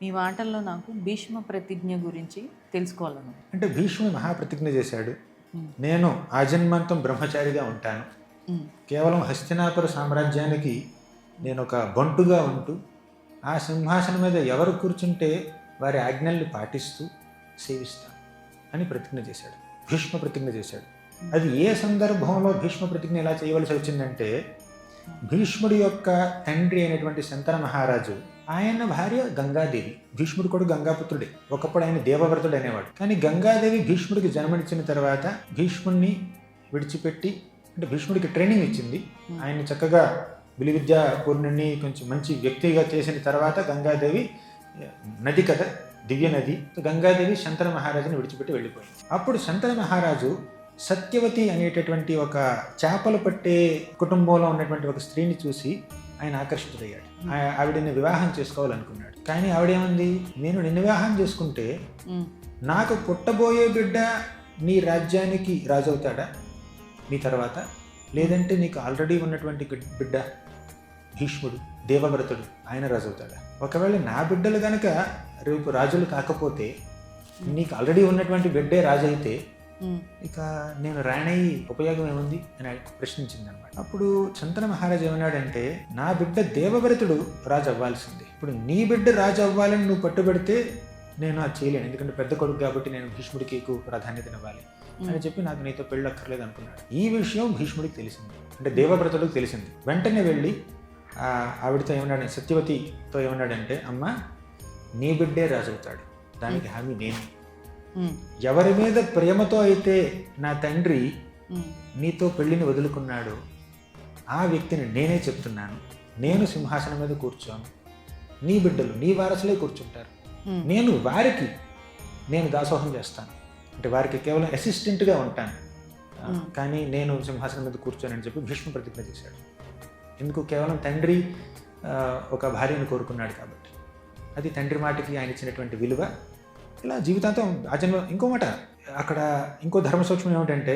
మీ మాటల్లో నాకు భీష్మ ప్రతిజ్ఞ గురించి తెలుసుకోవాలను. అంటే భీష్ముడు మహాప్రతిజ్ఞ చేశాడు. ఉమ్, నేను ఆజన్మాంతం బ్రహ్మచారిగా ఉంటాను, ఉమ్, కేవలం హస్తినాపుర సామ్రాజ్యానికి నేను ఒక బంటుగా ఉంటూ ఆ సింహాసనం మీద ఎవరు కూర్చుంటే వారి ఆజ్ఞల్ని పాటిస్తూ సేవిస్తాను అని ప్రతిజ్ఞ చేశాడు. భీష్మ ప్రతిజ్ఞ చేశాడు. అది ఏ సందర్భంలో భీష్మ ప్రతిజ్ఞ ఎలా చేయవలసి వచ్చిందంటే, భీష్ముడి యొక్క తండ్రి అయినటువంటి శంతన మహారాజు, ఆయన భార్య గంగాదేవి, భీష్ముడు కూడా గంగాపుత్రుడే. ఒకప్పుడు ఆయన దేవవ్రతుడు అనేవాడు. కానీ గంగాదేవి భీష్ముడికి జన్మనిచ్చిన తర్వాత భీష్ముడిని విడిచిపెట్టి, అంటే భీష్ముడికి ట్రైనింగ్ ఇచ్చింది, ఆయన్ని చక్కగా విలువిద్యా పూర్ణుని కొంచెం మంచి వ్యక్తిగా చేసిన తర్వాత గంగాదేవి, నది కదా దివ్య నది, గంగాదేవి శంతన మహారాజుని విడిచిపెట్టి వెళ్ళిపోయింది. అప్పుడు శంతన మహారాజు సత్యవతి అనేటటువంటి ఒక చేపలు పట్టే కుటుంబంలో ఉన్నటువంటి ఒక స్త్రీని చూసి ఆయన ఆకర్షితుడయ్యాడు. ఆవిడని వివాహం చేసుకోవాలనుకున్నాడు. కానీ ఆవిడేమంది, నేను నిన్ను వివాహం చేసుకుంటే ఉమ్, నాకు పుట్టబోయే బిడ్డ నీ రాజ్యానికి రాజు అవుతాడా నీ తర్వాత, లేదంటే నీకు ఆల్రెడీ ఉన్నటువంటి బిడ్డ భీష్ముడు దేవవ్రతుడు ఆయన రాజు అవుతాడా? ఒకవేళ నా బిడ్డలు కనుక రేపు రాజులు కాకపోతే, నీకు ఆల్రెడీ ఉన్నటువంటి బిడ్డే రాజు అయితే ఉమ్, ఇక నేను రాణయ్యి ఉపయోగం ఏముంది అని ప్రశ్నించింది అనమాట. అప్పుడు శంతన మహారాజు ఏమన్నాడంటే, నా బిడ్డ దేవవ్రతుడు రాజు అవ్వాల్సిందే, ఇప్పుడు నీ బిడ్డ రాజు అవ్వాలని నువ్వు పట్టుబడితే నేను అది చేయలేను, ఎందుకంటే పెద్ద కొడుకు కాబట్టి నేను భీష్ముడికి ఎక్కువ ప్రాధాన్యతనివ్వాలి అని చెప్పి నాకు నీతో పెళ్ళి అక్కర్లేదు అనుకున్నాడు. ఈ విషయం భీష్ముడికి తెలిసింది, అంటే దేవవ్రతుడికి తెలిసింది. వెంటనే వెళ్ళి ఆవిడతో ఏమన్నాడు, సత్యవతితో ఏమన్నాడంటే, అమ్మ నీ బిడ్డే రాజు అవుతాడు, దానికి హామీ నేను. ఉమ్, ఎవరి మీద ప్రేమతో అయితే నా తండ్రి ఉమ్, నీతో పెళ్ళిని వదులుకున్నాడు, ఆ వ్యక్తిని నేనే చెప్తున్నాను, నేను సింహాసనం మీద కూర్చోను, నీ బిడ్డలు నీ వారసులే కూర్చుంటారు, ఉమ్, నేను దాసోహం చేస్తాను, అంటే వారికి కేవలం అసిస్టెంట్గా ఉంటాను, కానీ నేను సింహాసనం మీద కూర్చోనని చెప్పి భీష్మ ప్రతిజ్ఞ చేశాడు. ఎందుకు? కేవలం తండ్రి ఒక భార్యను కోరుకున్నాడు కాబట్టి. అది తండ్రి మాటకి ఆయన ఇచ్చినటువంటి విలువ. ఇలా జీవితాంతం ఆచరణ. ఇంకో మాట అక్కడ ఇంకో ధర్మ సూక్ష్మం ఏమిటంటే,